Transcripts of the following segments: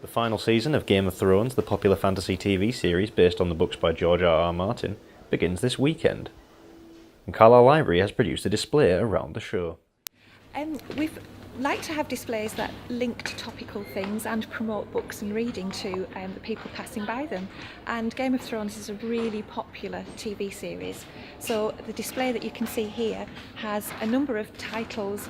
The final season of Game of Thrones, the popular fantasy TV series based on the books by George R.R. Martin, begins this weekend. And Carlisle Library has produced a display around the show. We've like to have displays that link to topical things and promote books and reading to the people passing by them. And Game of Thrones is a really popular TV series. So the display that you can see here has a number of titles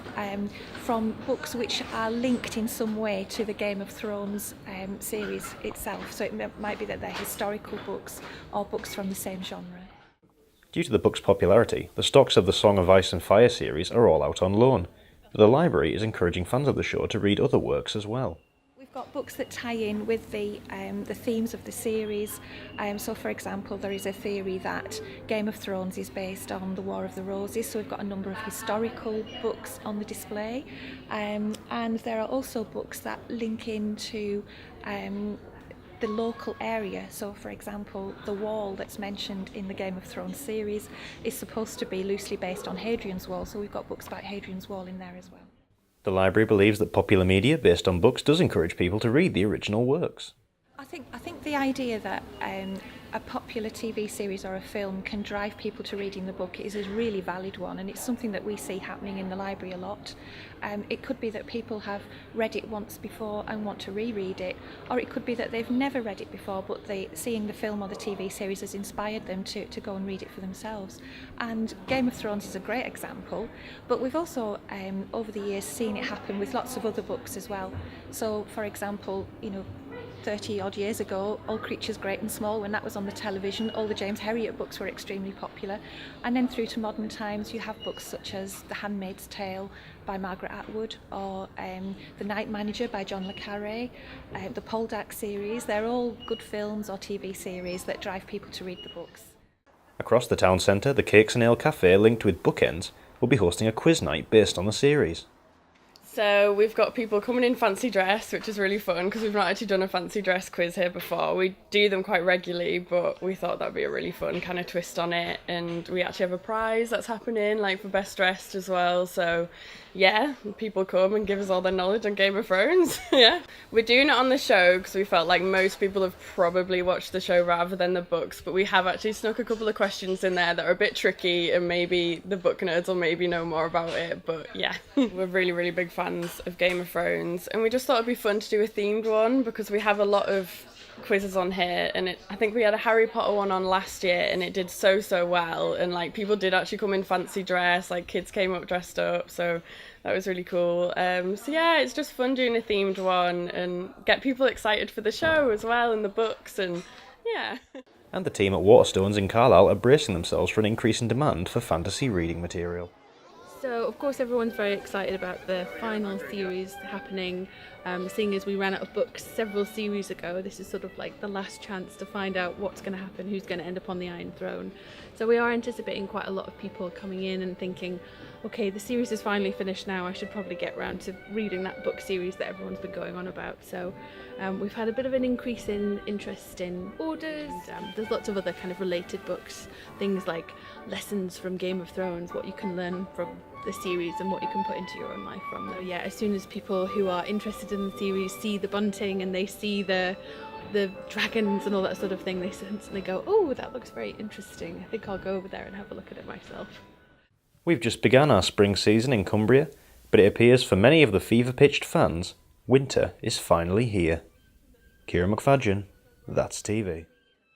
from books which are linked in some way to the Game of Thrones series itself. So it might be that they're historical books or books from the same genre. Due to the book's popularity, the stocks of the Song of Ice and Fire series are all out on loan. But the library is encouraging fans of the show to read other works as well. We've got books that tie in with the themes of the series. So, for example, there is a theory that Game of Thrones is based on the War of the Roses. So we've got a number of historical books on the display, and there are also books that link into the local area. So, for example, the wall that's mentioned in the Game of Thrones series is supposed to be loosely based on Hadrian's Wall, so we've got books about Hadrian's Wall in there as well. The library believes that popular media based on books does encourage people to read the original works. I think the idea that a popular TV series or a film can drive people to reading the book is a really valid one, and it's something that we see happening in the library a lot. It could be that people have read it once before and want to reread it, or it could be that they've never read it before, but seeing the film or the TV series has inspired them to go and read it for themselves. And Game of Thrones is a great example, but we've also over the years seen it happen with lots of other books as well. So, for example, 30 odd years ago, All Creatures Great and Small, when that was on the television, all the James Herriot books were extremely popular. And then through to modern times, you have books such as The Handmaid's Tale by Margaret Atwood, or The Night Manager by John le Carré, the Poldark series. They're all good films or TV series that drive people to read the books. Across the town centre, the Cakes and Ale Cafe, linked with Bookends, will be hosting a quiz night based on the series. So we've got people coming in fancy dress, which is really fun because we've not actually done a fancy dress quiz here before. We do them quite regularly, but we thought that'd be a really fun kind of twist on it. And we actually have a prize that's happening, like for best dressed as well. So yeah, people come and give us all their knowledge on Game of Thrones. Yeah, we're doing it on the show because we felt like most people have probably watched the show rather than the books. But we have actually snuck a couple of questions in there that are a bit tricky, and maybe the book nerds will maybe know more about it. But yeah, we're really, really big fans of Game of Thrones, and we just thought it'd be fun to do a themed one because we have a lot of quizzes on here, and I think we had a Harry Potter one on last year and it did so well, and like people did actually come in fancy dress, like kids came up dressed up, so that was really cool. So yeah, it's just fun doing a themed one and get people excited for the show as well and the books, and yeah. And the team at Waterstones in Carlisle are bracing themselves for an increase in demand for fantasy reading material. So of course everyone's very excited about the final series happening, seeing as we ran out of books several series ago. This is sort of like the last chance to find out what's going to happen, who's going to end up on the Iron Throne. So we are anticipating quite a lot of people coming in and thinking, okay, the series is finally finished now, I should probably get around to reading that book series that everyone's been going on about. So we've had a bit of an increase in interest in orders. There's lots of other kind of related books, things like lessons from Game of Thrones, what you can learn from the series and what you can put into your own life from them. Yeah, as soon as people who are interested in the series see the bunting and they see the dragons and all that sort of thing, they instantly go, oh, that looks very interesting, I think I'll go over there and have a look at it myself. We've just begun our spring season in Cumbria, but it appears for many of the fever-pitched fans, winter is finally here. Kieran McFadgen, That's TV.